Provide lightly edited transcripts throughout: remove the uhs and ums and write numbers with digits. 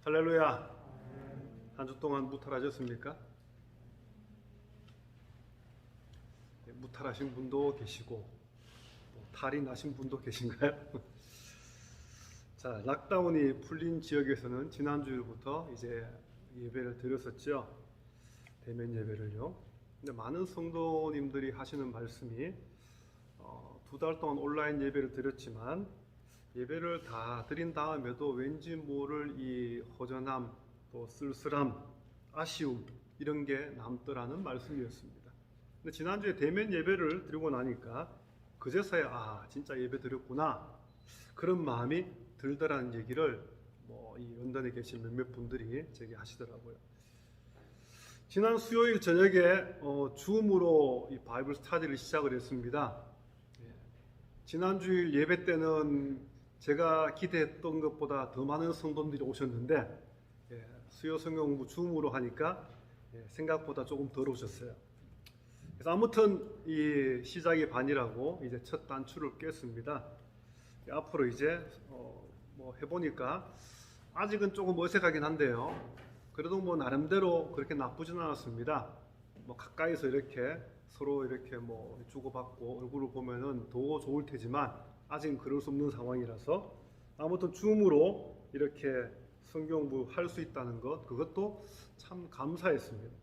할렐루야. 한 주 동안 무탈하셨습니까? 무탈하신 분도 계시고 탈이 나신 분도 계신가요? 자, 락다운이 풀린 지역에서는 지난주부터 이제 예배를 드렸었죠. 대면 예배를요. 근데 많은 성도님들이 하시는 말씀이 2달 동안 온라인 예배를 드렸지만 예배를 다 드린 다음에도 왠지 모를 이 허전함, 또 쓸쓸함, 아쉬움 이런 게 남더라는 말씀이었습니다. 근데 지난주에 대면 예배를 드리고 나니까 그제서야 진짜 예배 드렸구나 그런 마음이 들더라는 얘기를 이 연단에 계신 몇몇 분들이 제게 하시더라고요. 지난 수요일 저녁에 줌으로 이 바이블 스터디를 시작을 했습니다. 지난주일 예배 때는 제가 기대했던 것보다 더 많은 성도님들이 오셨는데 수요 성경 공부 줌으로 하니까 생각보다 조금 덜 오셨어요. 그래서 아무튼 이 시작이 반이라고 이제 첫 단추를 깼습니다. 앞으로 이제 해보니까 아직은 조금 어색하긴 한데요. 그래도 나름대로 그렇게 나쁘진 않았습니다. 가까이서 이렇게 서로 이렇게 주고받고 얼굴을 보면은 더 좋을 테지만 아직은 그럴 수 없는 상황이라서 아무튼 줌으로 이렇게 성경 공부 할 수 있다는 것, 그것도 참 감사했습니다.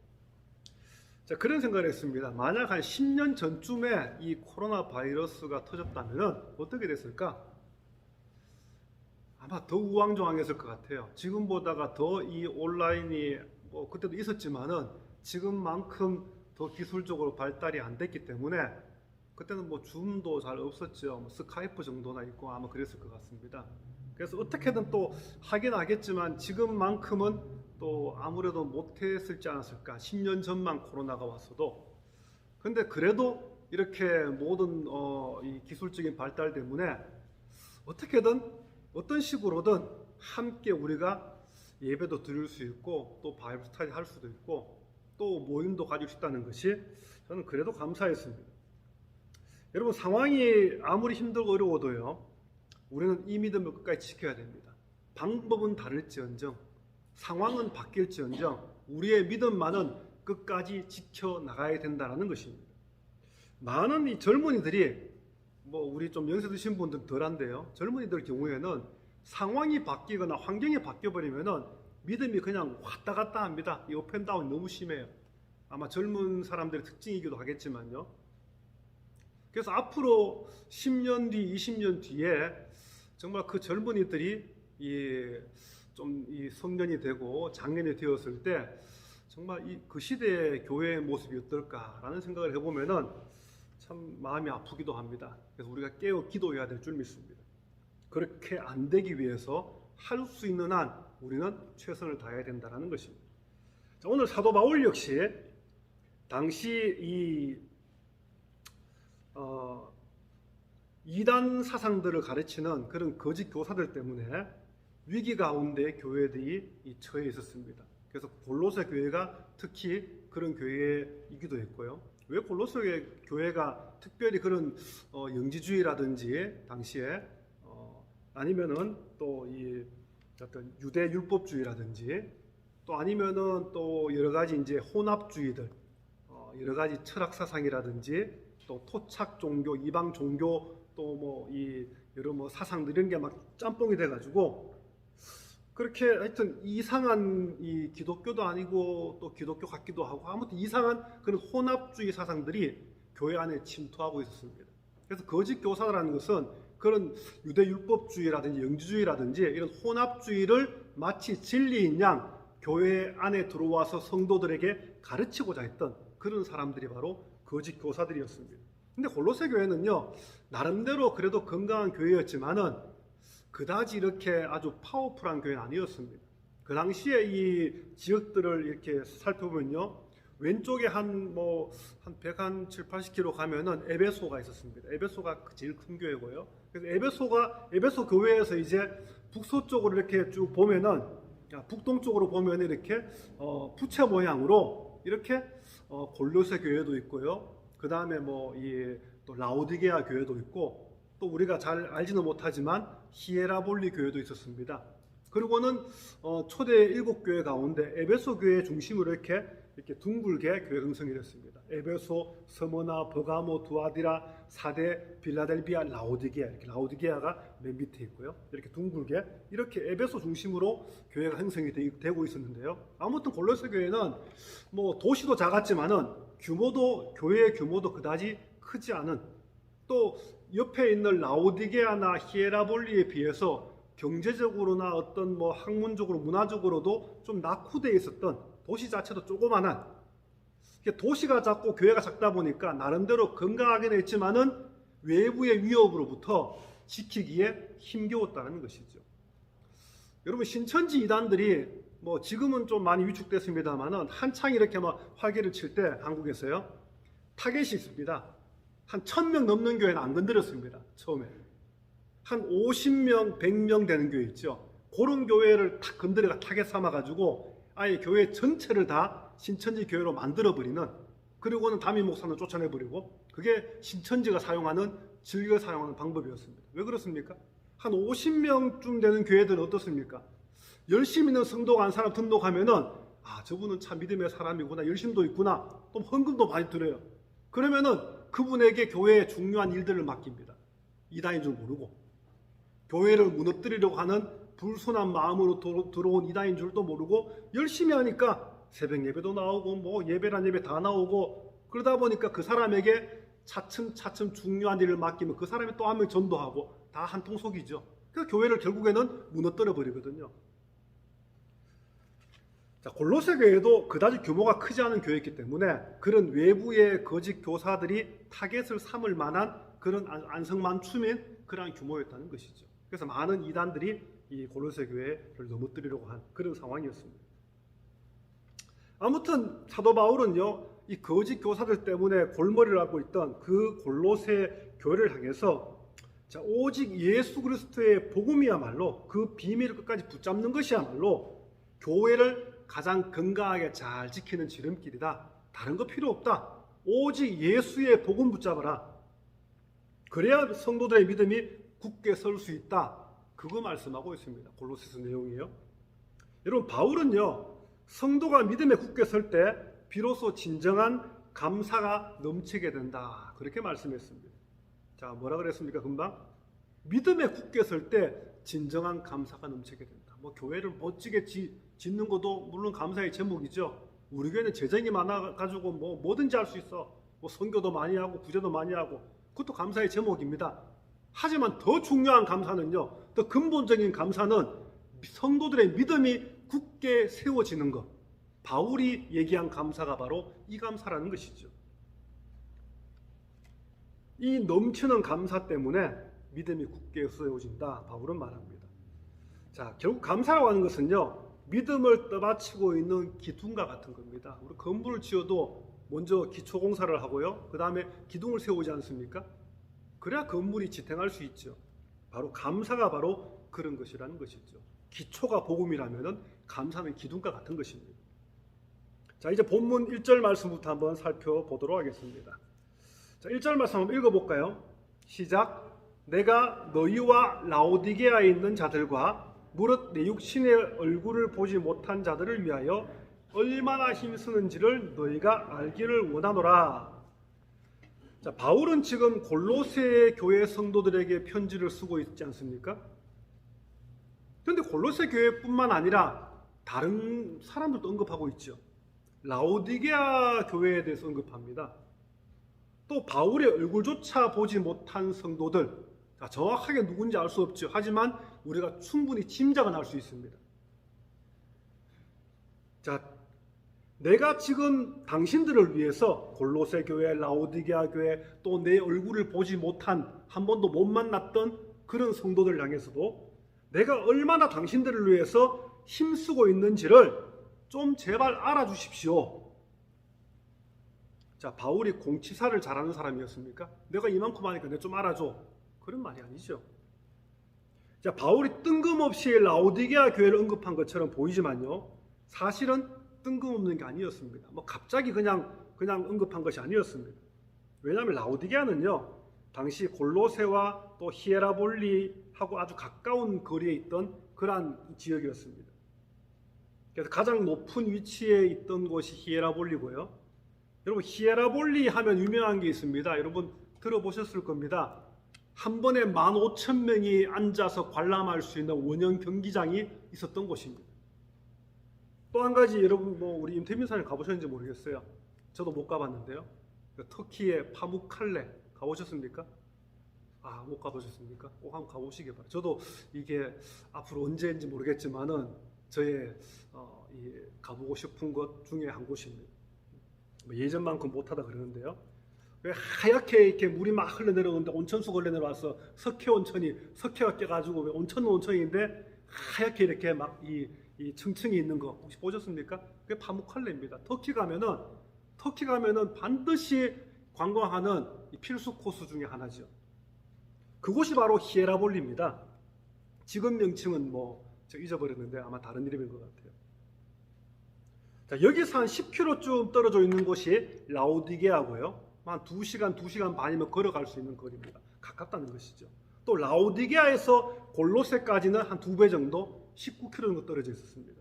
자, 그런 생각을 했습니다. 만약 한 10년 전쯤에 이 코로나 바이러스가 터졌다면 어떻게 됐을까? 아마 더 우왕좌왕했을 것 같아요. 지금보다가 더 이 온라인이 그때도 있었지만은 지금만큼 더 기술적으로 발달이 안 됐기 때문에 그때는 줌도 잘 없었죠. 스카이프 정도나 있고 아마 그랬을 것 같습니다. 그래서 어떻게든 또 하긴 하겠지만 지금만큼은 또 아무래도 못했을지 않았을까. 10년 전만 코로나가 왔어도. 근데 그래도 이렇게 모든 이 기술적인 발달 때문에 어떻게든 어떤 식으로든 함께 우리가 예배도 드릴 수 있고 또 바이블 스터디 할 수도 있고 또 모임도 가질 수 있다는 것이 저는 그래도 감사했습니다. 여러분, 상황이 아무리 힘들고 어려워도요, 우리는 이 믿음을 끝까지 지켜야 됩니다. 방법은 다를지언정, 상황은 바뀔지언정 우리의 믿음만은 끝까지 지켜나가야 된다는 것입니다. 많은 이 젊은이들이 우리 좀 연세 드신 분들은 덜한데요, 젊은이들 경우에는 상황이 바뀌거나 환경이 바뀌어버리면은 믿음이 그냥 왔다 갔다 합니다. 이 업앤다운이 너무 심해요. 아마 젊은 사람들의 특징이기도 하겠지만요. 그래서 앞으로 10년 뒤, 20년 뒤에 정말 그 젊은이들이 이 성년이 되고 장년이 되었을 때 정말 그 시대의 교회의 모습이 어떨까라는 생각을 해보면은 참 마음이 아프기도 합니다. 그래서 우리가 깨어 기도해야 될 줄 믿습니다. 그렇게 안 되기 위해서 할 수 있는 한 우리는 최선을 다해야 된다는 것입니다. 자, 오늘 사도 바울 역시 당시 이단 사상들을 가르치는 그런 거짓 교사들 때문에 위기 가운데 교회들이 처해 있었습니다. 그래서 골로새 교회가 특히 그런 교회이기도 했고요. 왜 골로새 교회가 특별히 그런 영지주의라든지 당시에 아니면은 또 이 어떤 유대 율법주의라든지 또 아니면은 또 여러 가지 이제 혼합주의들, 여러 가지 철학 사상이라든지 또 토착 종교, 이방 종교 또 여러 사상들 이런 게 막 짬뽕이 돼가지고 그렇게 하여튼 이상한 이 기독교도 아니고 또 기독교 같기도 하고 아무튼 이상한 그런 혼합주의 사상들이 교회 안에 침투하고 있었습니다. 그래서 거짓 교사라는 것은 그런 유대 율법주의라든지 영지주의라든지 이런 혼합주의를 마치 진리인 양 교회 안에 들어와서 성도들에게 가르치고자 했던 그런 사람들이 바로 거짓 교사들이었습니다. 근데 골로새 교회는요, 나름대로 그래도 건강한 교회였지만은 그다지 이렇게 아주 파워풀한 교회는 아니었습니다. 그 당시에 이 지역들을 이렇게 살펴보면요, 왼쪽에 한 170, 80km 가면은 에베소가 있었습니다. 에베소가 제일 큰 교회고요. 그래서 에베소 교회에서 이제 북서쪽으로 이렇게 쭉 보면은, 북동쪽으로 보면 이렇게 부채 모양으로 이렇게 골로새 교회도 있고요. 그 다음에 또 라오디게아 교회도 있고 또 우리가 잘 알지는 못하지만 히에라볼리 교회도 있었습니다. 그리고는 초대 7교회 가운데 에베소 교회 중심으로 이렇게 둥글게 교회 형성이 됐습니다. 에베소, 스무나, 버가모, 두아디라, 사데, 빌라델비아, 라오디게아, 이렇게 라오디게아가 맨 밑에 있고요. 이렇게 둥글게 이렇게 에베소 중심으로 교회가 형성이 되고 있었는데요. 아무튼 골로새 교회는 뭐 도시도 작았지만은 교회의 규모도 그다지 크지 않은, 또 옆에 있는 라오디게아나 히에라볼리에 비해서 경제적으로나 어떤 뭐 학문적으로 문화적으로도 좀 낙후되어 있었던, 도시 자체도 조그만한, 도시가 작고 교회가 작다 보니까 나름대로 건강하긴 했지만은 외부의 위협으로부터 지키기에 힘겨웠다는 것이죠. 여러분, 신천지 이단들이 뭐 지금은 좀 많이 위축됐습니다만은 한창 이렇게 막 활기를 칠 때 한국에서요, 타겟이 있습니다. 한 1000명 넘는 교회는 안 건드렸습니다. 처음에 한 50명, 100명 되는 교회 있죠. 그런 교회를 탁 건드려가 타겟 삼아가지고 아예 교회 전체를 다 신천지 교회로 만들어버리는, 그리고는 담임 목사는 쫓아내버리고, 그게 신천지가 즐겨 사용하는 방법이었습니다. 왜 그렇습니까? 한 50명쯤 되는 교회들은 어떻습니까? 열심히 있는 성도가 한 사람 등록하면은, 저분은 참 믿음의 사람이구나, 열심도 있구나, 또 헌금도 많이 드려요. 그러면은 그분에게 교회의 중요한 일들을 맡깁니다. 이단인 줄 모르고, 교회를 무너뜨리려고 하는 불순한 마음으로 들어온 이단인 줄도 모르고 열심히 하니까 새벽 예배도 나오고 뭐 예배란 예배 다 나오고, 그러다 보니까 그 사람에게 차츰차츰 중요한 일을 맡기면 그 사람이 또 한 명 전도하고, 다 한 통속이죠. 그 교회를 결국에는 무너뜨려 버리거든요. 자, 골로새 교회도 그다지 규모가 크지 않은 교회이기 때문에 그런 외부의 거짓 교사들이 타겟을 삼을 만한 그런 안성맞춤인 그러한 규모였다는 것이죠. 그래서 많은 이단들이 이 골로새 교회를 넘어뜨리려고 한 그런 상황이었습니다. 아무튼 사도 바울은요, 이 거짓 교사들 때문에 골머리를 앓고 있던 그 골로새 교회를 향해서, 자, 오직 예수 그리스도의 복음이야말로, 그 비밀을 끝까지 붙잡는 것이야말로 교회를 가장 건강하게 잘 지키는 지름길이다. 다른 거 필요 없다. 오직 예수의 복음 붙잡아라. 그래야 성도들의 믿음이 굳게 설 수 있다. 그거 말씀하고 있습니다. 골로새서 내용이에요. 여러분, 바울은요, 성도가 믿음에 굳게 설 때 비로소 진정한 감사가 넘치게 된다. 그렇게 말씀했습니다. 자, 뭐라 그랬습니까? 금방 믿음에 굳게 설 때 진정한 감사가 넘치게 된다. 뭐 교회를 멋지게 짓는 것도 물론 감사의 제목이죠. 우리 교회는 재정이 많아가지고 뭐 뭐든지 할 수 있어. 뭐 선교도 많이 하고 구제도 많이 하고, 그것도 감사의 제목입니다. 하지만 더 중요한 감사는요, 더 근본적인 감사는 성도들의 믿음이 굳게 세워지는 것. 바울이 얘기한 감사가 바로 이 감사라는 것이죠. 이 넘치는 감사 때문에 믿음이 굳게 세워진다. 바울은 말합니다. 자, 결국 감사라고 하는 것은요, 믿음을 떠받치고 있는 기둥과 같은 겁니다. 우리 건물을 지어도 먼저 기초공사를 하고요, 그 다음에 기둥을 세우지 않습니까? 그래야 건물이 지탱할 수 있죠. 바로 감사가 바로 그런 것이라는 것이죠. 기초가 복음이라면 감사는 기둥과 같은 것입니다. 자, 이제 본문 1절 말씀부터 한번 살펴보도록 하겠습니다. 자, 1절 말씀 한번 읽어볼까요? 시작. 내가 너희와 라오디게아에 있는 자들과 무릇 내 육신의 얼굴을 보지 못한 자들을 위하여 얼마나 힘쓰는지를 너희가 알기를 원하노라. 자, 바울은 지금 골로새 교회 성도들에게 편지를 쓰고 있지 않습니까? 그런데 골로새 교회뿐만 아니라 다른 사람들도 언급하고 있죠. 라오디게아 교회에 대해서 언급합니다. 또 바울의 얼굴조차 보지 못한 성도들, 자, 정확하게 누군지 알 수 없죠. 하지만 우리가 충분히 짐작은 할 수 있습니다. 자, 내가 지금 당신들을 위해서 골로새 교회, 라오디게아 교회, 또 내 얼굴을 보지 못한, 한 번도 못 만났던 그런 성도들 향해서도 내가 얼마나 당신들을 위해서 힘쓰고 있는지를 좀 제발 알아주십시오. 자, 바울이 공치사를 잘하는 사람이었습니까? 내가 이만큼 하니까 내가 좀 알아줘. 그런 말이 아니죠. 자, 바울이 뜬금없이 라오디게아 교회를 언급한 것처럼 보이지만요, 사실은 뜬금없는 게 아니었습니다. 뭐 갑자기 그냥 언급한 것이 아니었습니다. 왜냐하면 라오디게아는요, 당시 골로새와 또 히에라볼리하고 아주 가까운 거리에 있던 그러한 지역이었습니다. 그래서 가장 높은 위치에 있던 곳이 히에라볼리고요. 여러분 히에라볼리 하면 유명한 게 있습니다. 여러분 들어보셨을 겁니다. 한 번에 15,000명이 앉아서 관람할 수 있는 원형 경기장이 있었던 곳입니다. 또 한 가지 여러분 우리 임태민 사님 가보셨는지 모르겠어요. 저도 못 가봤는데요. 터키의 파무칼레 가보셨습니까? 못 가보셨습니까? 꼭 한번 가보시기 바랍니다. 저도 이게 앞으로 언제인지 모르겠지만은 저의 가보고 싶은 곳 중에 한 곳입니다. 예전만큼 못하다 그러는데요. 왜 하얗게 이렇게 물이 막 흘러내려오는데 온천수가 흘러내려와서 석회가 껴가지고 왜 온천은 온천인데 하얗게 이렇게 막 이 층층이 있는 거 혹시 보셨습니까? 그게 파무칼레입니다. 터키 가면은 반드시 관광하는 필수 코스 중에 하나죠. 그곳이 바로 히에라볼리입니다. 지금 명칭은 제가 잊어버렸는데 아마 다른 이름인 것 같아요. 자, 여기서 한 10km쯤 떨어져 있는 곳이 라오디게아고요. 한 2시간 반이면 걸어갈 수 있는 거리입니다. 가깝다는 것이죠. 또 라오디게아에서 골로세까지는 한 2배 정도 19km 정도 떨어져 있었습니다.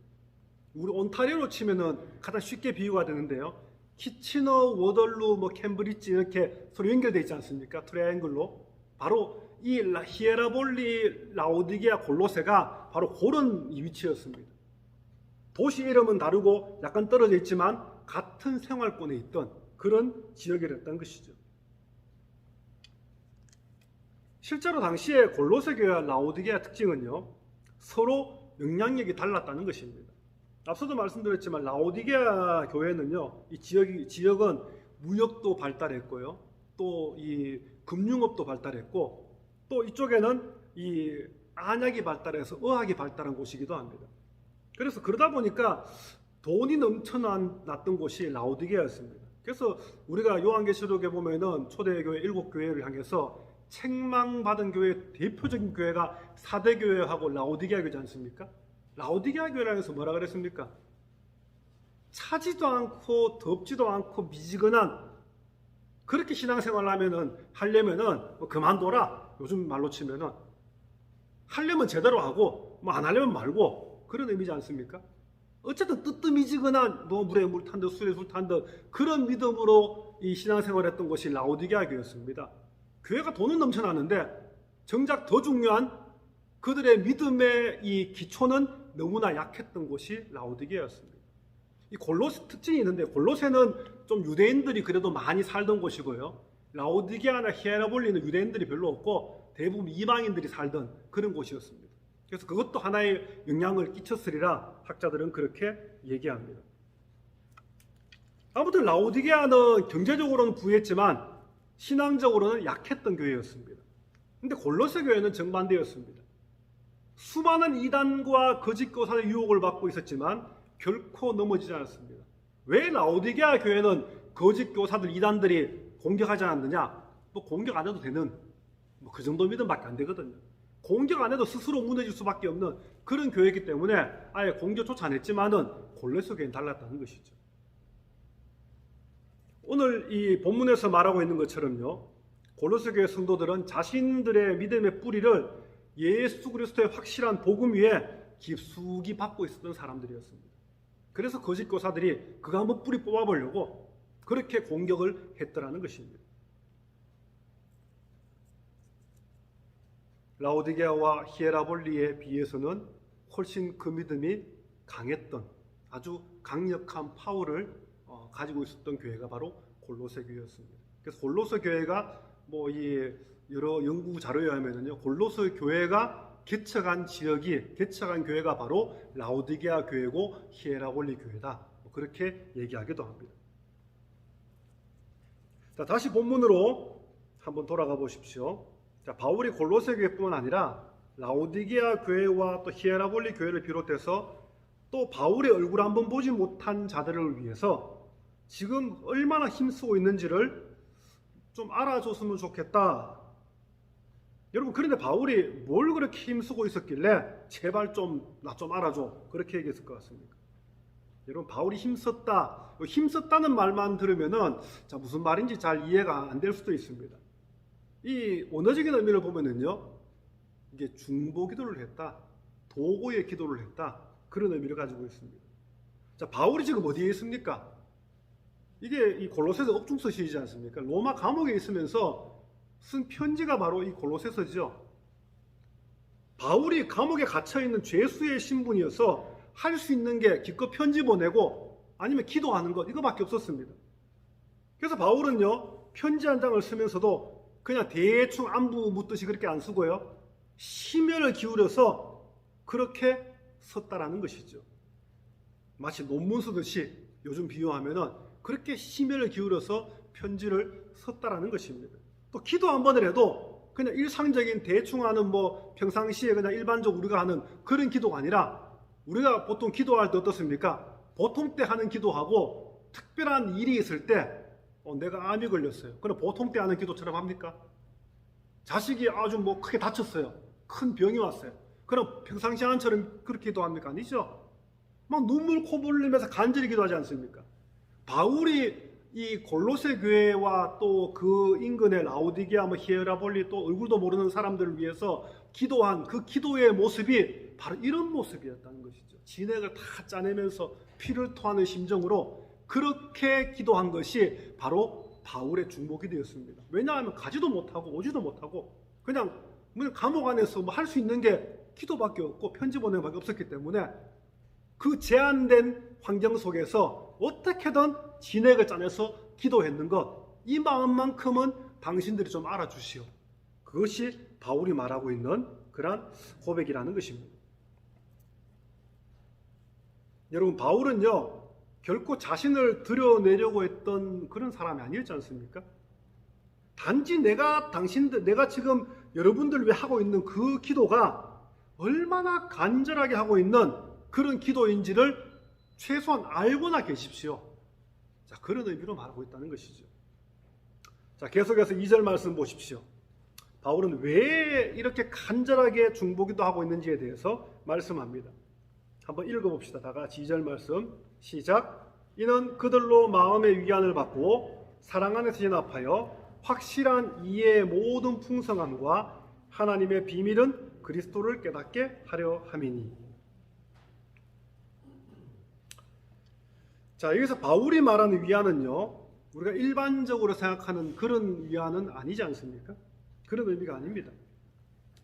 우리 온타리오로 치면은 가장 쉽게 비유가 되는데요. 키치너, 워덜루, 캠브리지 이렇게 서로 연결되어 있지 않습니까? 트라이앵글로. 바로 이 히에라볼리, 라오디게아, 골로세가 바로 그런 위치였습니다. 도시 이름은 다르고 약간 떨어져 있지만 같은 생활권에 있던 그런 지역이었던 것이죠. 실제로 당시에 골로새 교회와 라오디게아 특징은요, 서로 영향력이 달랐다는 것입니다. 앞서도 말씀드렸지만 라오디게아 교회는요, 이 지역은 무역도 발달했고요, 또 이 금융업도 발달했고, 또 이쪽에는 이 안약이 발달해서 의학이 발달한 곳이기도 합니다. 그래서 그러다 보니까 돈이 넘쳐났던 곳이 라오디게아였습니다. 그래서 우리가 요한계시록에 보면은 초대교회 7교회를 향해서 책망받은 교회 대표적인 교회가 4대 교회하고 라오디게아 교회지 않습니까? 라오디게아 교회를 해서 뭐라 그랬습니까? 차지도 않고 덥지도 않고 미지근한 그렇게 신앙생활을 하려면은 그만둬라. 요즘 말로 치면은 하려면 제대로 하고 안 하려면 말고 그런 의미지 않습니까? 어쨌든 뜨뜻미지근한 물에 물 탄 듯 술에 술 탄 듯 그런 믿음으로 이 신앙생활을 했던 것이 라오디게아 교회였습니다. 교회가 돈은 넘쳐나는데 정작 더 중요한 그들의 믿음의 이 기초는 너무나 약했던 곳이 라오디게아였습니다. 이 골로새 특징이 있는데 골로새는 좀 유대인들이 그래도 많이 살던 곳이고요. 라오디게아나 히에라볼리는 유대인들이 별로 없고 대부분 이방인들이 살던 그런 곳이었습니다. 그래서 그것도 하나의 영향을 끼쳤으리라 학자들은 그렇게 얘기합니다. 아무튼 라오디게아는 경제적으로는 부유했지만 신앙적으로는 약했던 교회였습니다. 근데 골로새 교회는 정반대였습니다. 수많은 이단과 거짓 교사의 유혹을 받고 있었지만 결코 넘어지지 않았습니다. 왜 라오디게아 교회는 거짓 교사들 이단들이 공격하지 않았느냐? 공격 안 해도 되는 그 정도 믿음밖에 안 되거든요. 공격 안 해도 스스로 무너질 수밖에 없는 그런 교회이기 때문에 아예 공격조차 안 했지만은 골로새 교회는 달랐다는 것이죠. 오늘 이 본문에서 말하고 있는 것처럼요, 골로새 교회 성도들은 자신들의 믿음의 뿌리를 예수 그리스도의 확실한 복음 위에 깊숙이 받고 있었던 사람들이었습니다. 그래서 거짓 교사들이 그거 한번 뿌리 뽑아보려고 그렇게 공격을 했더라는 것입니다. 라오디게아와 히에라볼리에 비해서는 훨씬 그 믿음이 강했던 아주 강력한 파워를 가지고 있었던 교회가 바로 골로새 교회였습니다. 그래서 골로새 교회가 이 여러 연구 자료에 의하면요, 골로새 교회가 개척한 교회가 바로 라오디게아 교회고 히에라볼리 교회다. 그렇게 얘기하기도 합니다. 자, 다시 본문으로 한번 돌아가 보십시오. 자, 바울이 골로새 교회뿐만 아니라 라오디게아 교회와 또 히에라볼리 교회를 비롯해서 또 바울의 얼굴 한번 보지 못한 자들을 위해서 지금 얼마나 힘쓰고 있는지를 좀 알아줬으면 좋겠다. 여러분, 그런데 바울이 뭘 그렇게 힘쓰고 있었길래 제발 나 좀 알아줘. 그렇게 얘기했을 것 같습니까? 여러분, 바울이 힘썼다는 말만 들으면은 자, 무슨 말인지 잘 이해가 안 될 수도 있습니다. 이 원어적인 의미를 보면은요, 이게 중보기도를 했다, 도구의 기도를 했다. 그런 의미를 가지고 있습니다. 자, 바울이 지금 어디에 있습니까? 이게 이 골로새서 옥중서시이지 않습니까? 로마 감옥에 있으면서 쓴 편지가 바로 이 골로새서죠. 바울이 감옥에 갇혀있는 죄수의 신분이어서 할 수 있는 게 기껏 편지 보내고 아니면 기도하는 것, 이거밖에 없었습니다. 그래서 바울은요, 편지 한 장을 쓰면서도 그냥 대충 안부 묻듯이 그렇게 안 쓰고요, 심혈을 기울여서 그렇게 썼다라는 것이죠. 마치 논문 쓰듯이 요즘 비유하면은 그렇게 심혈을 기울여서 편지를 썼다라는 것입니다. 또 기도 한 번을 해도 그냥 일상적인 대충 하는 뭐 평상시에 그냥 일반적으로 우리가 하는 그런 기도가 아니라, 우리가 보통 기도할 때 어떻습니까? 보통 때 하는 기도하고 특별한 일이 있을 때 내가 암이 걸렸어요. 그럼 보통 때 하는 기도처럼 합니까? 자식이 아주 뭐 크게 다쳤어요. 큰 병이 왔어요. 그럼 평상시 하는처럼 그렇게 기도합니까? 아니죠. 막 눈물 코 흘리면서 간절히 기도하지 않습니까? 바울이 이 골로새 교회와 또 그 인근의 라오디게아, 히에라볼리, 또 얼굴도 모르는 사람들을 위해서 기도한 그 기도의 모습이 바로 이런 모습이었다는 것이죠. 진액을 다 짜내면서 피를 토하는 심정으로 그렇게 기도한 것이 바로 바울의 중보기도였습니다. 왜냐하면 가지도 못하고 오지도 못하고 그냥 감옥 안에서 뭐 할 수 있는 게 기도밖에 없고 편지 보내는 밖에 없었기 때문에 그 제한된 환경 속에서 어떻게든 진액을 짜내서 기도했는 것, 이 마음만큼은 당신들이 좀 알아주시오. 그것이 바울이 말하고 있는 그러한 고백이라는 것입니다. 여러분, 바울은요, 결코 자신을 드러내려고 했던 그런 사람이 아니었지 않습니까? 단지 내가 지금 여러분들 위해 하고 있는 그 기도가 얼마나 간절하게 하고 있는 그런 기도인지를 최소한 알고나 계십시오. 자, 그런 의미로 말하고 있다는 것이죠. 자, 계속해서 2절 말씀 보십시오. 바울은 왜 이렇게 간절하게 중보기도 하고 있는지에 대해서 말씀합니다. 한번 읽어봅시다. 다 같이 2절 말씀 시작. 이는 그들로 마음의 위안을 받고 사랑 안에서 연합하여 확실한 이해의 모든 풍성함과 하나님의 비밀은 그리스도를 깨닫게 하려 함이니. 자, 여기서 바울이 말하는 위안은요, 우리가 일반적으로 생각하는 그런 위안은 아니지 않습니까? 그런 의미가 아닙니다.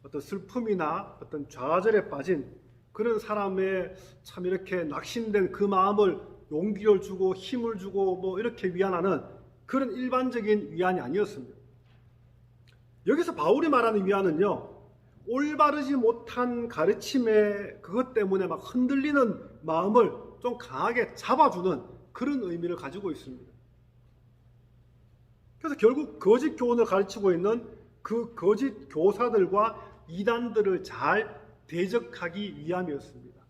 어떤 슬픔이나 어떤 좌절에 빠진 그런 사람의 참 이렇게 낙심된 그 마음을 용기를 주고 힘을 주고 뭐 이렇게 위안하는 그런 일반적인 위안이 아니었습니다. 여기서 바울이 말하는 위안은요, 올바르지 못한 가르침에 그것 때문에 막 흔들리는 마음을 좀 강하게 잡아주는 그런 의미를 가지고 있습니다. 그래서 결국 거짓 교훈을 가르치고 있는 그 거짓 교사들과 이단들을 잘 대적하기 위함이었습니다.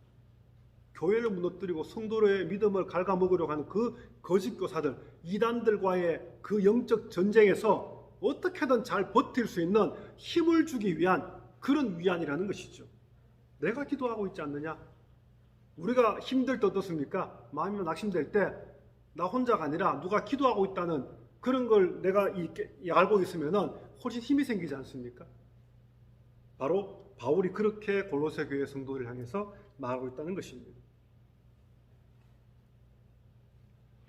교회를 무너뜨리고 성도의 믿음을 갉아먹으려고 하는 그 거짓 교사들, 이단들과의 그 영적 전쟁에서 어떻게든 잘 버틸 수 있는 힘을 주기 위한 그런 위안이라는 것이죠. 내가 기도하고 있지 않느냐? 우리가 힘들 때 어떻습니까? 마음이 낙심될 때 나 혼자가 아니라 누가 기도하고 있다는 그런 걸 내가 알고 있으면 훨씬 힘이 생기지 않습니까? 바로 바울이 그렇게 골로새 교회 성도를 향해서 말하고 있다는 것입니다.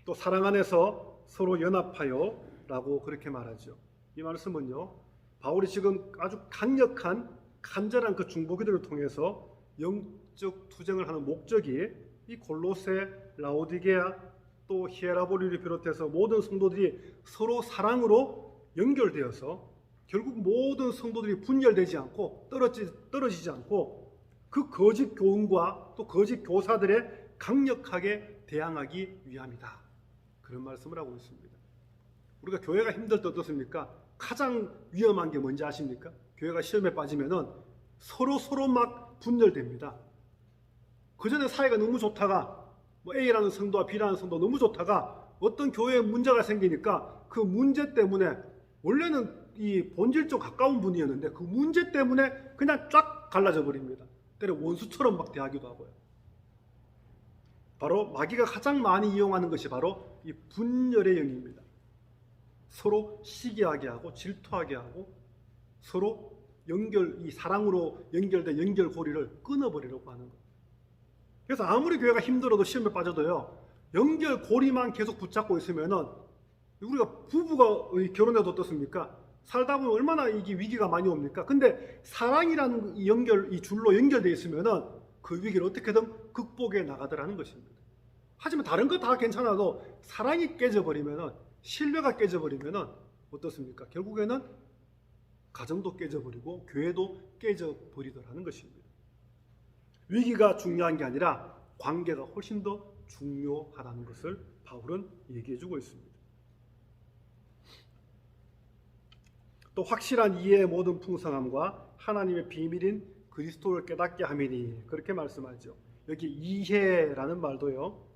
또 사랑 안에서 서로 연합하여 라고 그렇게 말하죠. 이 말씀은요, 바울이 지금 아주 강력한 간절한 그 중보기도를 통해서 영적 투쟁을 하는 목적이 이 골로새, 라오디게아, 또 히에라볼리를 비롯해서 모든 성도들이 서로 사랑으로 연결되어서 결국 모든 성도들이 분열되지 않고 떨어지지 않고 그 거짓 교훈과 또 거짓 교사들에 강력하게 대항하기 위함이다. 그런 말씀을 하고 있습니다. 우리가 교회가 힘들 때 어떻습니까? 가장 위험한 게 뭔지 아십니까? 교회가 시험에 빠지면은 서로 막 분열됩니다. 그 전에 사이가 너무 좋다가 뭐 A라는 성도와 B라는 성도 너무 좋다가 어떤 교회에 문제가 생기니까 그 문제 때문에 원래는 이 본질적 가까운 분이었는데 그 문제 때문에 그냥 쫙 갈라져 버립니다. 때려 원수처럼 막 대하기도 하고요. 바로 마귀가 가장 많이 이용하는 것이 바로 이 분열의 영입니다. 서로 시기하게 하고 질투하게 하고 서로 이 사랑으로 연결된 연결고리를 끊어버리려고 하는 거예요. 그래서 아무리 교회가 힘들어도 시험에 빠져도요, 연결고리만 계속 붙잡고 있으면은, 우리가 부부가 결혼해도 어떻습니까? 살다 보면 얼마나 이게 위기가 많이 옵니까? 근데 사랑이라는 이 줄로 연결되어 있으면은 그 위기를 어떻게든 극복해 나가더라는 것입니다. 하지만 다른 거 다 괜찮아도 사랑이 깨져버리면은, 신뢰가 깨져버리면은 어떻습니까? 결국에는 가정도 깨져버리고 교회도 깨져버리더라는 것입니다. 위기가 중요한 게 아니라 관계가 훨씬 더 중요하다는 것을 바울은 얘기해주고 있습니다. 또 확실한 이해의 모든 풍성함과 하나님의 비밀인 그리스도를 깨닫게 함이니, 그렇게 말씀하죠. 여기 이해라는 말도요,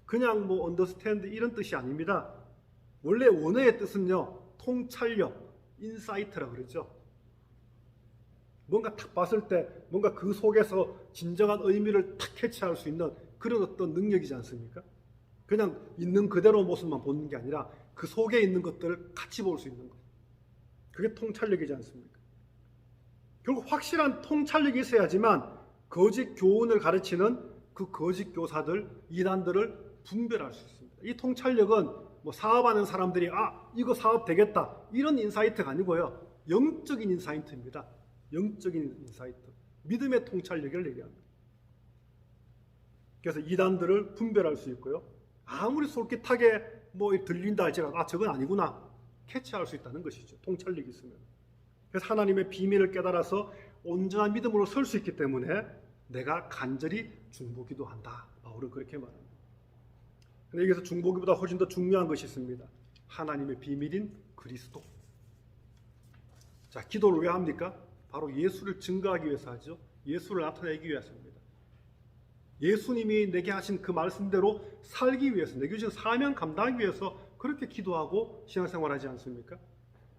그냥 뭐 understand 이런 뜻이 아닙니다. 원래 원어의 뜻은요, 통찰력, 인사이트라 그러죠. 뭔가 딱 봤을 때 뭔가 그 속에서 진정한 의미를 탁 캐치할 수 있는 그런 어떤 능력이지 않습니까? 그냥 있는 그대로 모습만 보는 게 아니라 그 속에 있는 것들을 같이 볼 수 있는 것. 그게 통찰력이지 않습니까? 결국 확실한 통찰력이 있어야지만 거짓 교훈을 가르치는 그 거짓 교사들, 이단들을 분별할 수 있습니다. 이 통찰력은 뭐 사업하는 사람들이 이거 사업 되겠다 이런 인사이트가 아니고요, 영적인 인사이트입니다. 영적인 인사이트, 믿음의 통찰력을 얘기합니다. 그래서 이단들을 분별할 수 있고요, 아무리 솔깃하게 뭐 들린다 할지라도 저건 아니구나 캐치할 수 있다는 것이죠. 통찰력이 있으면. 그래서 하나님의 비밀을 깨달아서 온전한 믿음으로 설 수 있기 때문에 내가 간절히 중보기도 한다. 바울은 그렇게 말합니다. 근데 여기서 중보기보다 훨씬 더 중요한 것이 있습니다. 하나님의 비밀인 그리스도. 자, 기도를 왜 합니까? 바로 예수를 증거하기 위해서 하죠. 예수를 나타내기 위해서입니다. 예수님이 내게 하신 그 말씀대로 살기 위해서, 내게 주신 사명 감당하기 위해서 그렇게 기도하고 신앙생활하지 않습니까?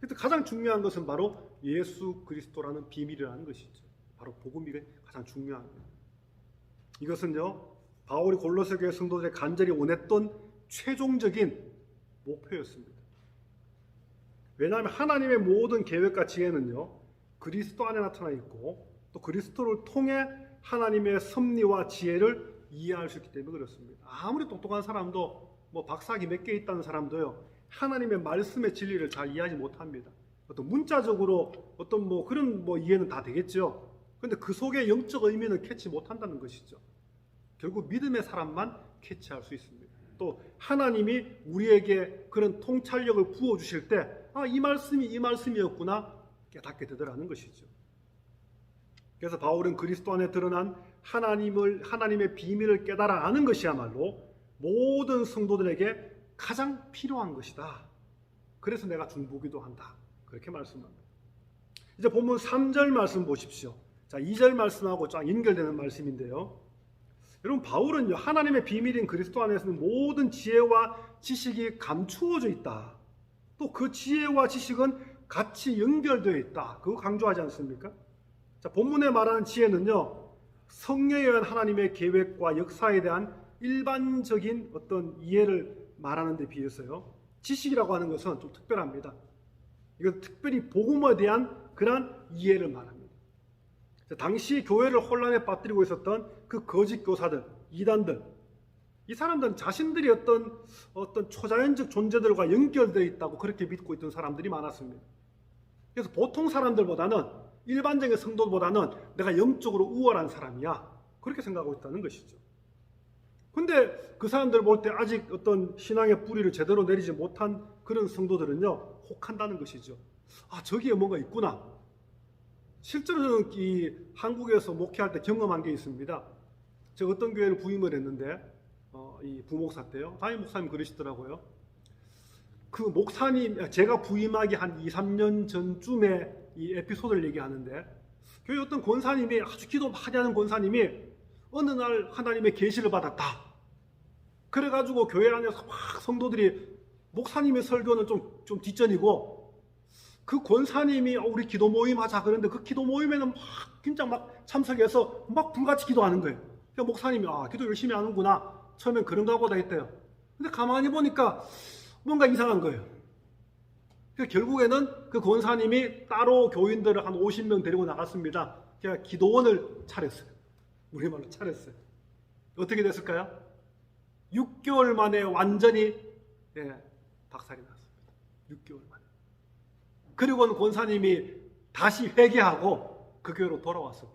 그래서 가장 중요한 것은 바로 예수 그리스도라는 비밀이라는 것이죠. 바로 복음이 가장 중요합니다. 이것은요, 바울이 골로새 교회 성도들의 간절히 원했던 최종적인 목표였습니다. 왜냐하면 하나님의 모든 계획과 지혜는요, 그리스도 안에 나타나 있고 또 그리스도를 통해 하나님의 섭리와 지혜를 이해할 수 있기 때문에 그렇습니다. 아무리 똑똑한 사람도 뭐 박사학위 몇 개 있다는 사람도요, 하나님의 말씀의 진리를 잘 이해하지 못합니다. 어떤 문자적으로 어떤 뭐 그런 뭐 이해는 다 되겠죠. 그런데 그 속에 영적 의미는 캐치 못한다는 것이죠. 결국 믿음의 사람만 캐치할 수 있습니다. 또 하나님이 우리에게 그런 통찰력을 부어주실 때 이 말씀이 이 말씀이었구나 깨닫게 되더라는 것이죠. 그래서 바울은 그리스도 안에 드러난 하나님의 비밀을 깨달아 아는 것이야말로 모든 성도들에게 가장 필요한 것이다. 그래서 내가 중보기도 한다. 그렇게 말씀합니다. 이제 본문 3절 말씀 보십시오. 자, 2절 말씀하고 쫙 연결되는 말씀인데요. 여러분, 바울은요, 하나님의 비밀인 그리스도 안에서는 모든 지혜와 지식이 감추어져 있다. 또 그 지혜와 지식은 같이 연결되어 있다. 그거 강조하지 않습니까? 자, 본문에 말하는 지혜는요, 성령에 의한 하나님의 계획과 역사에 대한 일반적인 어떤 이해를 말하는 데 비해서요, 지식이라고 하는 것은 좀 특별합니다. 이건 특별히 복음에 대한 그런 이해를 말합니다. 자, 당시 교회를 혼란에 빠뜨리고 있었던 그 거짓 교사들, 이단들, 이 사람들은 자신들이 어떤 초자연적 존재들과 연결되어 있다고 그렇게 믿고 있던 사람들이 많았습니다. 그래서 보통 사람들보다는, 일반적인 성도보다는 내가 영적으로 우월한 사람이야, 그렇게 생각하고 있다는 것이죠. 근데 그 사람들 볼 때 아직 어떤 신앙의 뿌리를 제대로 내리지 못한 그런 성도들은요, 혹한다는 것이죠. 저기에 뭔가 있구나. 실제로 저는 이 한국에서 목회할 때 경험한 게 있습니다. 제가 어떤 교회를 부임을 했는데 이 부목사 때요, 담임 목사님 그러시더라고요. 그 목사님, 제가 부임하기 한 2, 3년 전쯤에 이 에피소드를 얘기하는데, 교회 어떤 권사님이, 아주 기도 많이 하는 권사님이 어느 날 하나님의 계시를 받았다. 그래가지고 교회 안에서 막 성도들이, 목사님의 설교는 좀 뒷전이고, 그 권사님이 우리 기도 모임 하자 그런데 그 기도 모임에는 막 진짜 막 참석해서 막 불같이 기도하는 거예요. 그러니까 목사님이 기도 열심히 하는구나, 처음엔 그런가 보다 했대요. 근데 가만히 보니까 뭔가 이상한 거예요. 그러니까 결국에는 그 권사님이 따로 교인들을 한 50명 데리고 나갔습니다. 그러니까 기도원을 차렸어요. 우리말로 차렸어요. 어떻게 됐을까요? 6개월 만에 완전히 박살이 났습니다. 6개월 만에. 그리고는 권사님이 다시 회개하고 그 교회로 돌아왔습니다.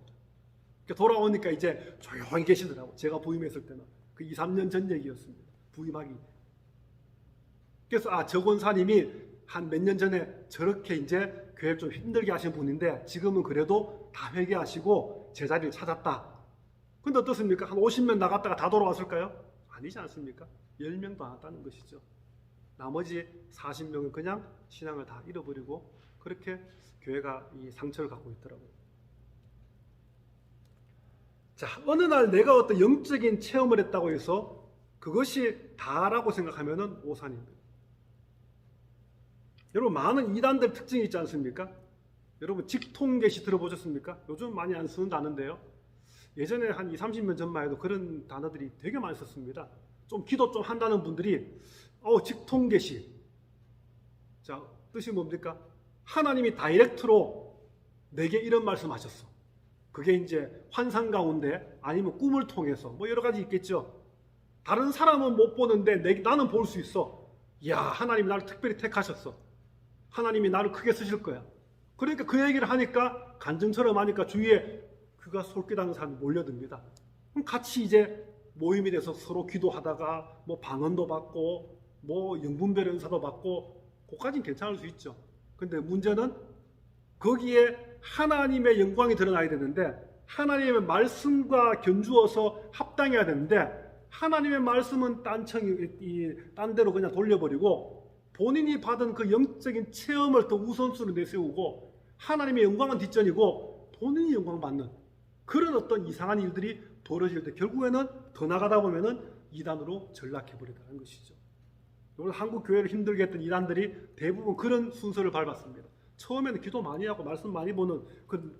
돌아오니까 이제 조용히 계시더라고. 제가 부임했을 때는 그 2, 3년 전 얘기였습니다. 부임하기. 그래서 저 권사님이 한 몇 년 전에 저렇게 이제 교회를 좀 힘들게 하신 분인데 지금은 그래도 다 회개하시고 제자리를 찾았다. 근데 어떻습니까? 한 50명 나갔다가 다 돌아왔을까요? 아니지 않습니까? 10명도 안 왔다는 것이죠. 나머지 40명은 그냥 신앙을 다 잃어버리고 그렇게 교회가 이 상처를 갖고 있더라고요. 자, 어느 날 내가 어떤 영적인 체험을 했다고 해서 그것이 다라고 생각하면은 오산입니다. 여러분, 많은 이단들 특징이 있지 않습니까? 여러분, 직통계시 들어보셨습니까? 요즘 많이 안 쓰는 단어인데요. 예전에 한 20, 30년 전만 해도 그런 단어들이 되게 많이 썼습니다. 좀 기도 좀 한다는 분들이 직통계시. 자, 뜻이 뭡니까? 하나님이 다이렉트로 내게 이런 말씀 하셨어. 그게 이제 환상 가운데 아니면 꿈을 통해서 뭐 여러 가지 있겠죠. 다른 사람은 못 보는데 나는 볼 수 있어. 이야, 하나님이 나를 특별히 택하셨어. 하나님이 나를 크게 쓰실 거야. 그러니까 그 얘기를 하니까 간증처럼 하니까 주위에 그가 솔깃하는 사람이 몰려듭니다. 그럼 같이 이제 모임이 돼서 서로 기도하다가 뭐 방언도 받고 뭐 영분별 은사도 받고 그까지는 괜찮을 수 있죠. 근데 문제는 거기에 하나님의 영광이 드러나야 되는데 하나님의 말씀과 견주어서 합당해야 되는데 하나님의 말씀은 딴 데로 그냥 돌려버리고 본인이 받은 그 영적인 체험을 더 우선순위로 내세우고 하나님의 영광은 뒷전이고 본인이 영광 받는 그런 어떤 이상한 일들이 벌어질 때 결국에는 더 나가다 보면은 이단으로 전락해버리다는 것이죠. 오늘 한국 교회를 힘들게 했던 이단들이 대부분 그런 순서를 밟았습니다. 처음에는 기도 많이 하고 말씀 많이 보는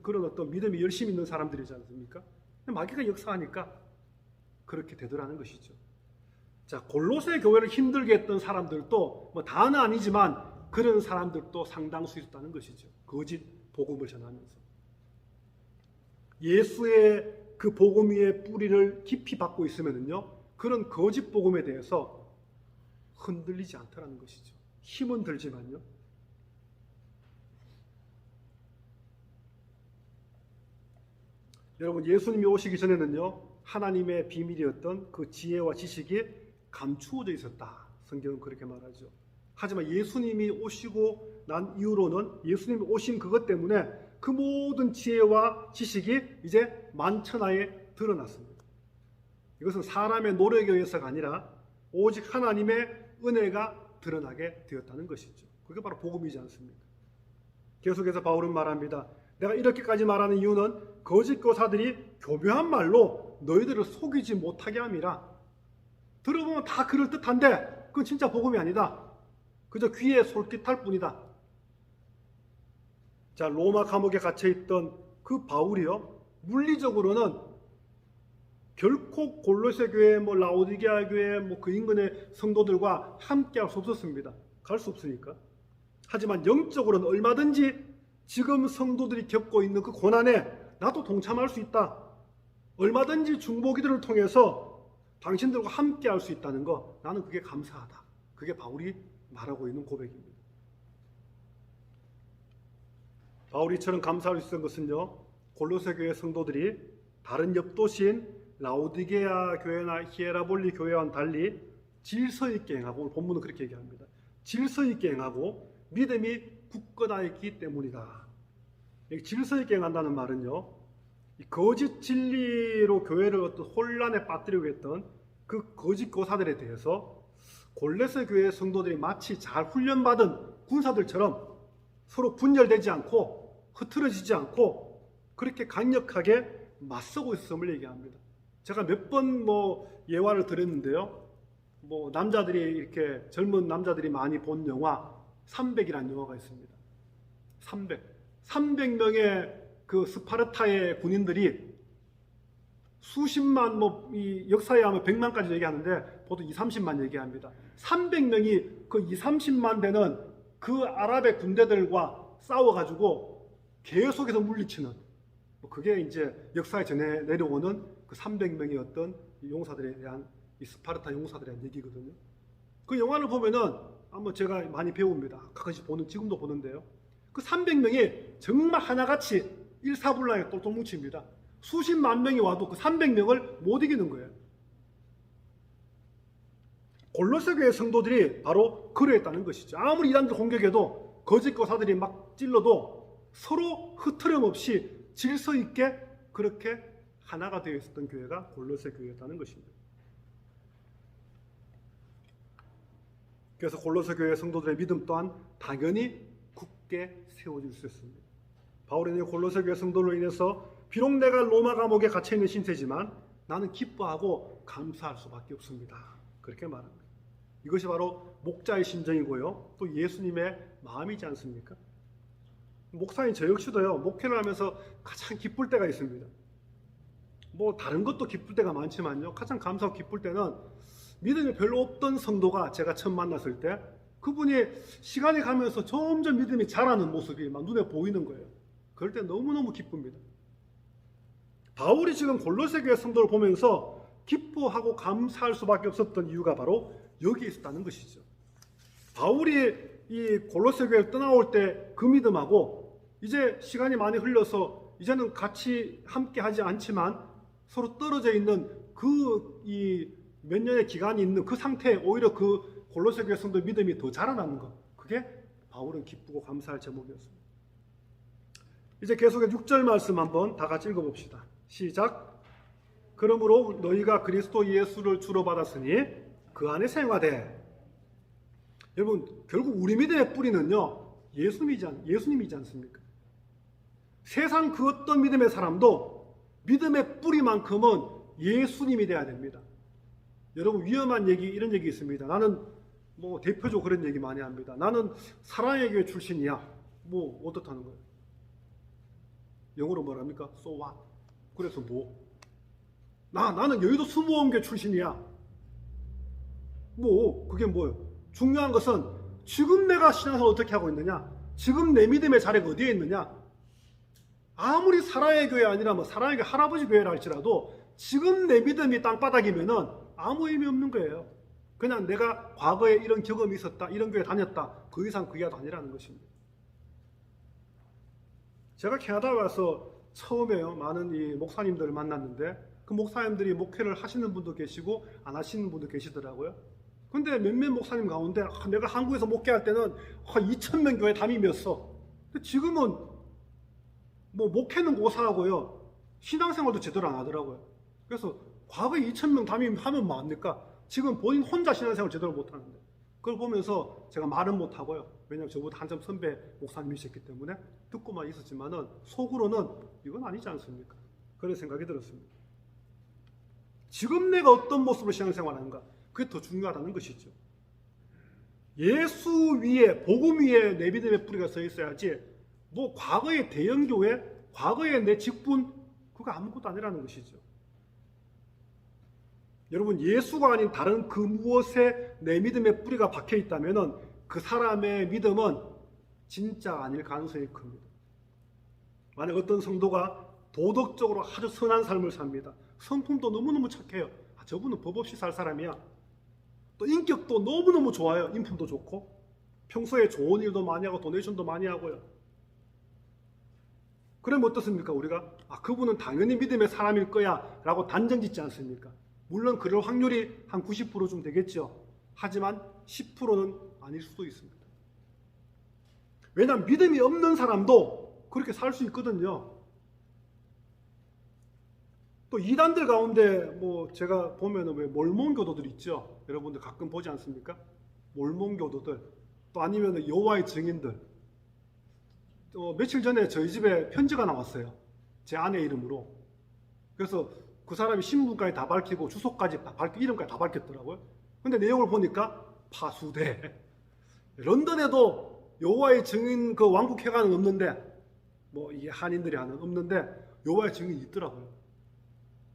그런 어떤 믿음이 열심히 있는 사람들이지 않습니까? 마귀가 역사하니까 그렇게 되더라는 것이죠. 자, 골로새 교회를 힘들게 했던 사람들도 뭐 다는 아니지만 그런 사람들도 상당수 있었다는 것이죠. 거짓 복음을 전하면서. 예수의 그 복음 위에 뿌리를 깊이 받고 있으면요, 그런 거짓 복음에 대해서 흔들리지 않다라는 것이죠. 힘은 들지만요. 여러분, 예수님이 오시기 전에는요, 하나님의 비밀이었던 그 지혜와 지식이 감추어져 있었다. 성경은 그렇게 말하죠. 하지만 예수님이 오시고 난 이후로는 예수님이 오신 그것 때문에 그 모든 지혜와 지식이 이제 만천하에 드러났습니다. 이것은 사람의 노력에 의해서가 아니라 오직 하나님의 은혜가 드러나게 되었다는 것이죠. 그게 바로 복음이지 않습니까? 계속해서 바울은 말합니다. 내가 이렇게까지 말하는 이유는 거짓 교사들이 교묘한 말로 너희들을 속이지 못하게 함이라. 들어보면 다 그럴듯한데 그건 진짜 복음이 아니다. 그저 귀에 솔깃할 뿐이다. 자, 로마 감옥에 갇혀있던 그 바울이요, 물리적으로는 결코 골로새 교회, 라오디게아 교회, 그 인근의 성도들과 함께할 수 없었습니다. 갈 수 없으니까. 하지만 영적으로는 얼마든지 지금 성도들이 겪고 있는 그 고난에 나도 동참할 수 있다. 얼마든지 중보기도를 통해서 당신들과 함께할 수 있다는 거, 나는 그게 감사하다. 그게 바울이 말하고 있는 고백입니다. 바울이 이처럼 감사할 수 있었던 것은요, 골로새 교회 성도들이 다른 옆도시인 라오디게아 교회나 히에라볼리 교회와는 달리 질서 있게 행하고, 오늘 본문은 그렇게 얘기합니다. 질서 있게 행하고 믿음이 굳건하여 있기 때문이다. 질서 있게 행한다는 말은요, 거짓 진리로 교회를 어떤 혼란에 빠뜨리고 했던 그 거짓 교사들에 대해서 골로새 교회 성도들이 마치 잘 훈련받은 군사들처럼 서로 분열되지 않고 흐트러지지 않고 그렇게 강력하게 맞서고 있음을 얘기합니다. 제가 몇 번 예화를 드렸는데요. 남자들이 이렇게 젊은 남자들이 많이 본 영화 300이라는 영화가 있습니다. 300명의 그 스파르타의 군인들이 수십만, 이 역사에 하면 100만까지 얘기하는데 보통 2, 30만 얘기합니다. 300명이 그 2, 30만 되는 그 아랍의 군대들과 싸워가지고 계속해서 물리치는, 그게 이제 역사에 전해 내려오는 그 300명의 어떤 용사들에 대한, 이 스파르타 용사들에 대한 얘기거든요. 그 영화를 보면은 한번 제가 많이 배웁니다. 가끔씩 지금도 보는데요. 그 300명이 정말 하나같이 일사불란하게 똘똘 뭉칩니다. 수십만 명이 와도 그 300명을 못 이기는 거예요. 골로새 교회 성도들이 바로 그러했다는 것이죠. 아무리 이단들 공격해도 거짓 교사들이 막 찔러도 서로 흐트럼 없이 질서 있게 그렇게 하나가 되어 있었던 교회가 골로새 교회였다는 것입니다. 그래서 골로새 교회 성도들의 믿음 또한 당연히 굳게 세워질 수 있습니다. 바울은 골로새 교회 성도로 인해서 비록 내가 로마 감옥에 갇혀 있는 신세지만 나는 기뻐하고 감사할 수밖에 없습니다. 그렇게 말합니다. 이것이 바로 목자의 심정이고요. 또 예수님의 마음이지 않습니까? 목사인 저 역시도요, 목회를 하면서 가장 기쁠 때가 있습니다. 뭐 다른 것도 기쁠 때가 많지만요, 가장 감사하고 기쁠 때는 믿음이 별로 없던 성도가 제가 처음 만났을 때 그분이 시간이 가면서 점점 믿음이 자라는 모습이 막 눈에 보이는 거예요. 그럴 때 너무너무 기쁩니다. 바울이 지금 골로새 교회 성도를 보면서 기뻐하고 감사할 수밖에 없었던 이유가 바로 여기에 있었다는 것이죠. 바울이 이 골로새 교회를 떠나올 때 그 믿음하고 이제 시간이 많이 흘러서 이제는 같이 함께 하지 않지만 서로 떨어져 있는 그 이 몇 년의 기간이 있는 그 상태에 오히려 그 골로새 교회 성도의 믿음이 더 자라나는 것, 그게 바울은 기쁘고 감사할 제목이었습니다. 이제 계속해서 6절 말씀 한번 다 같이 읽어봅시다. 시작. 그러므로 너희가 그리스도 예수를 주로 받았으니 그 안에 생활해. 여러분, 결국 우리 믿음의 뿌리는요, 예수님이지 않습니까? 세상 그 어떤 믿음의 사람도 믿음의 뿌리만큼은 예수님이 돼야 됩니다. 여러분, 위험한 얘기, 이런 얘기 있습니다. 나는 뭐 대표적으로 그런 얘기 많이 합니다. 나는 사랑의 교회 출신이야. 뭐 어떻다는 거예요? 영어로 뭐랍니까? So what? 그래서 뭐? 나는 여의도 수모원교 출신이야. 뭐 그게 뭐예요? 중요한 것은 지금 내가 신앙생활 어떻게 하고 있느냐? 지금 내 믿음의 자리가 어디에 있느냐? 아무리 사랑의 교회 아니라 뭐 사랑의 교회 할아버지 교회라 할지라도 지금 내 믿음이 땅바닥이면은 아무 의미 없는 거예요. 그냥 내가 과거에 이런 경험이 있었다, 이런 교회 다녔다, 그 이상 그 이하도 아니라는 것입니다. 제가 캐나다에 와서 처음에요, 많은 이 목사님들을 만났는데 그 목사님들이 목회를 하시는 분도 계시고 안 하시는 분도 계시더라고요. 근데 몇몇 목사님 가운데 내가 한국에서 목회할 때는 2,000명 교회 담임이었어. 근데 지금은 뭐 목회는 고사하고요, 신앙생활도 제대로 안 하더라고요. 그래서 과거에 2,000명 담임하면 뭐합니까? 지금 본인 혼자 신앙생활 제대로 못하는데, 그걸 보면서 제가 말은 못하고요, 왜냐하면 저보다 한참 선배 목사님이셨기 때문에 듣고만 있었지만은 속으로는 이건 아니지 않습니까? 그런 생각이 들었습니다. 지금 내가 어떤 모습으로 신앙생활하는가, 그게 더 중요하다는 것이죠. 예수 위에, 복음 위에 내 믿음의 뿌리가 서 있어야지 뭐 과거의 대형교회, 과거의 내 직분, 그거 아무것도 아니라는 것이죠. 여러분, 예수가 아닌 다른 그 무엇에 내 믿음의 뿌리가 박혀 있다면 그 사람의 믿음은 진짜 아닐 가능성이 큽니다. 만약 어떤 성도가 도덕적으로 아주 선한 삶을 삽니다. 성품도 너무너무 착해요. 저분은 법 없이 살 사람이야. 또 인격도 너무너무 좋아요. 인품도 좋고 평소에 좋은 일도 많이 하고 도네이션도 많이 하고요. 그러면 어떻습니까? 우리가 그분은 당연히 믿음의 사람일 거야 라고 단정 짓지 않습니까? 물론 그럴 확률이 한 90%쯤 되겠죠. 하지만 10%는 아닐 수도 있습니다. 왜냐하면 믿음이 없는 사람도 그렇게 살 수 있거든요. 또 이단들 가운데 뭐 제가 보면 왜 몰몬교도들 있죠. 여러분들 가끔 보지 않습니까? 몰몬교도들, 또 아니면 여호와의 증인들. 며칠 전에 저희 집에 편지가 나왔어요. 제 아내 이름으로. 그래서 그 사람이 신분까지 다 밝히고 주소까지 다 밝히고 이름까지 다 밝혔더라고요. 근데 내용을 보니까 파수대. 런던에도 여호와의 증인 그 왕국회관은 없는데, 뭐 이 한인들이 하는 없는데 여호와의 증인이 있더라고요.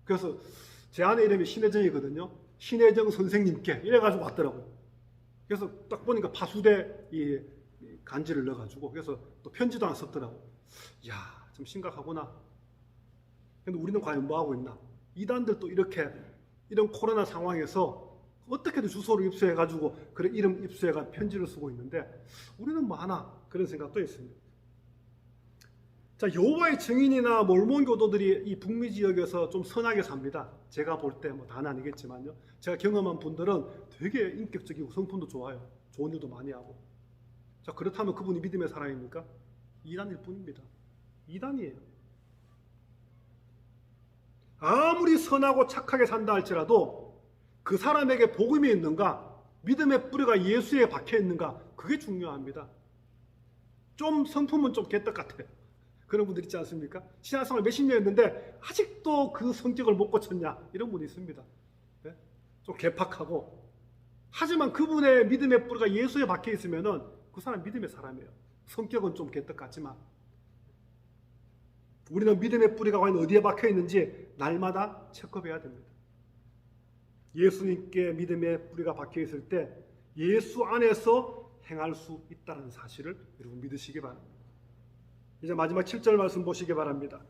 그래서 제 아내 이름이 신혜정이거든요. 신혜정 선생님께 이래가지고 왔더라고요. 그래서 딱 보니까 파수대 이 간지를 넣어가지고 그래서 또 편지도 안 썼더라고. 이야, 좀 심각하구나. 근데 우리는 과연 뭐 하고 있나? 이단들도 이렇게 이런 코로나 상황에서 어떻게든 주소를 입수해가지고 그래 이름 입수해가 편지를 쓰고 있는데 우리는 뭐 하나 그런 생각도 있습니다. 자, 여호와의 증인이나 몰몬 교도들이 이 북미 지역에서 좀 선하게 삽니다. 제가 볼 때 뭐 다는 아니겠지만요. 제가 경험한 분들은 되게 인격적이고 성품도 좋아요. 좋은 일도 많이 하고. 자, 그렇다면 그분이 믿음의 사람입니까? 이단일 뿐입니다. 이단이에요. 아무리 선하고 착하게 산다 할지라도 그 사람에게 복음이 있는가, 믿음의 뿌리가 예수에 박혀 있는가, 그게 중요합니다. 좀 성품은 좀 개떡 같아요. 그런 분들 있지 않습니까? 신앙생활 몇십 년 했는데 아직도 그 성격을 못 고쳤냐, 이런 분이 있습니다. 네? 좀 개팍하고. 하지만 그분의 믿음의 뿌리가 예수에 박혀 있으면은 그 사람 믿음의 사람이에요. 성격은 좀 개떡 같지만. 우리는 믿음의 뿌리가 과연 어디에 박혀 있는지 날마다 체크해야 됩니다. 예수님께 믿음의 뿌리가 박혀 있을 때 예수 안에서 행할 수 있다는 사실을 여러분 믿으시기 바랍니다. 이제 마지막 7절 말씀 보시기 바랍니다.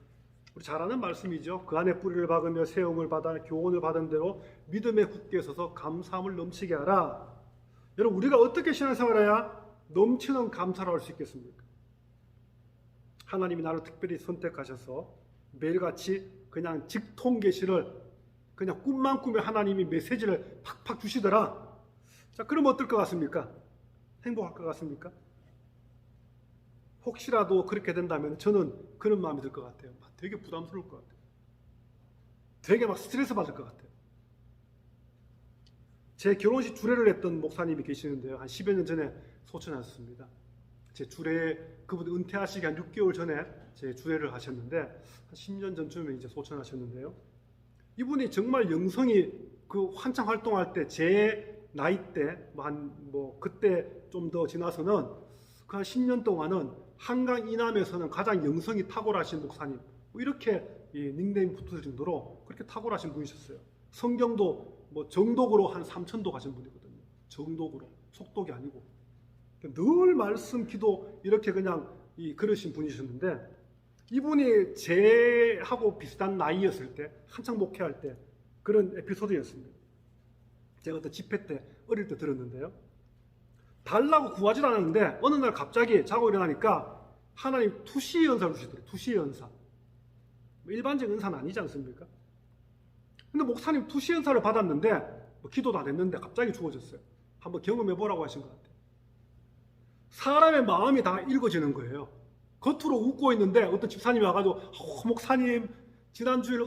우리 잘 아는 말씀이죠. 그 안에 뿌리를 박으며 세움을 받아 교훈을 받은 대로 믿음에 굳게 서서 감사함을 넘치게 하라. 여러분, 우리가 어떻게 신앙생활해야 넘치는 감사를 할 수 있겠습니까? 하나님이 나를 특별히 선택하셔서 매일같이 그냥 직통 계시를 그냥 꿈만 꾸며 하나님이 메시지를 팍팍 주시더라. 자, 그럼 어떨 것 같습니까? 행복할 것 같습니까? 혹시라도 그렇게 된다면 저는 그런 마음이 들 것 같아요. 되게 부담스러울 것 같아요. 되게 막 스트레스 받을 것 같아요. 제 결혼식 주례를 했던 목사님이 계시는데요. 한 10여 년 전에 소천하셨습니다. 제 주례, 그분 은퇴하시기 한 6개월 전에 제 주례를 하셨는데 한 10년 전쯤에 이제 소천하셨는데요. 이분이 정말 영성이 그 한창 활동할 때 제 나이 때 그때 좀 더 지나서는 그 한 10년 동안은 한강 이남에서는 가장 영성이 탁월하신 목사님, 이렇게 닉네임 붙을 정도로 그렇게 탁월하신 분이셨어요. 성경도 정독으로 한 3천도 가신 분이거든요. 정독으로, 속독이 아니고 늘 말씀, 기도 이렇게 그냥 그러신 분이셨는데 이분이 제하고 비슷한 나이였을 때, 한창 목회할 때 그런 에피소드였습니다. 제가 어떤 집회 때 어릴 때 들었는데요. 달라고 구하지도 않았는데 어느 날 갑자기 자고 일어나니까 하나님 투시의 은사를 주시더래요. 투시의 은사. 일반적인 은사는 아니지 않습니까? 근데 목사님 투시의 은사를 받았는데 기도도 안 했는데 갑자기 주어졌어요. 한번 경험해 보라고 하신 것 같아요. 사람의 마음이 다 읽어지는 거예요. 겉으로 웃고 있는데 어떤 집사님이 와가지고 목사님 지난주일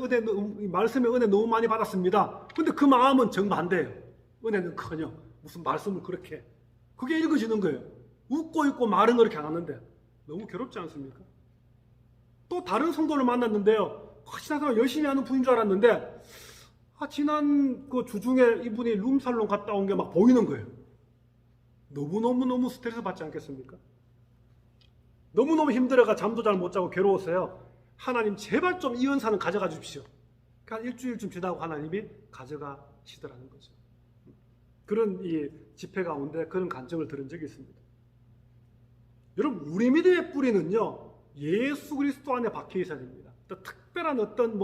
말씀의 은혜 너무 많이 받았습니다. 근데 그 마음은 정반대예요. 은혜는커녕 무슨 말씀을 그렇게, 그게 읽어지는 거예요. 웃고 있고 말은 그렇게 안 하는데 너무 괴롭지 않습니까? 또 다른 성도를 만났는데요. 신앙생활 열심히 하는 분인 줄 알았는데 지난 그 주중에 이분이 룸살롱 갔다 온 게 막 보이는 거예요. 너무너무 스트레스 받지 않겠습니까? 너무너무 힘들어가 잠도 잘 못 자고 괴로웠어요. 하나님 제발 좀 이 은사는 가져가 주십시오. 그러니까 일주일쯤 지나고 하나님이 가져가시더라는 거죠. 그런 이 집회 가운데 그런 간증을 들은 적이 있습니다. 여러분, 우리 믿음의 뿌리는요, 예수 그리스도 안에 박혀 있어야 됩니다. 또 특별한 어떤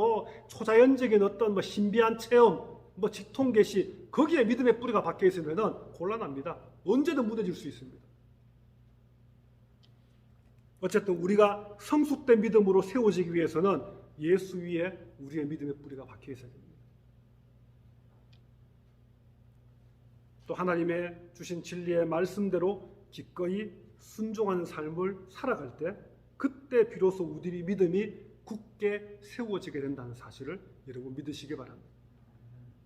초자연적인 어떤 신비한 체험, 직통 계시, 거기에 믿음의 뿌리가 박혀 있으면은 곤란합니다. 언제든 무너질 수 있습니다. 어쨌든 우리가 성숙된 믿음으로 세워지기 위해서는 예수 위에 우리의 믿음의 뿌리가 박혀 있어야 됩니다. 또 하나님의 주신 진리의 말씀대로 기꺼이 순종하는 삶을 살아갈 때 그때 비로소 우리 믿음이 굳게 세워지게 된다는 사실을 여러분 믿으시기 바랍니다.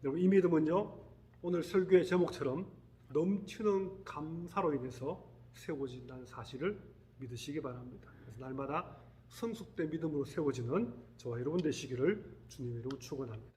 여러분, 이 믿음은요, 오늘 설교의 제목처럼 넘치는 감사로 인해서 세워진다는 사실을 믿으시기 바랍니다. 그래서 날마다 성숙된 믿음으로 세워지는 저와 여러분 되시기를 주님의 이름으로 축원합니다.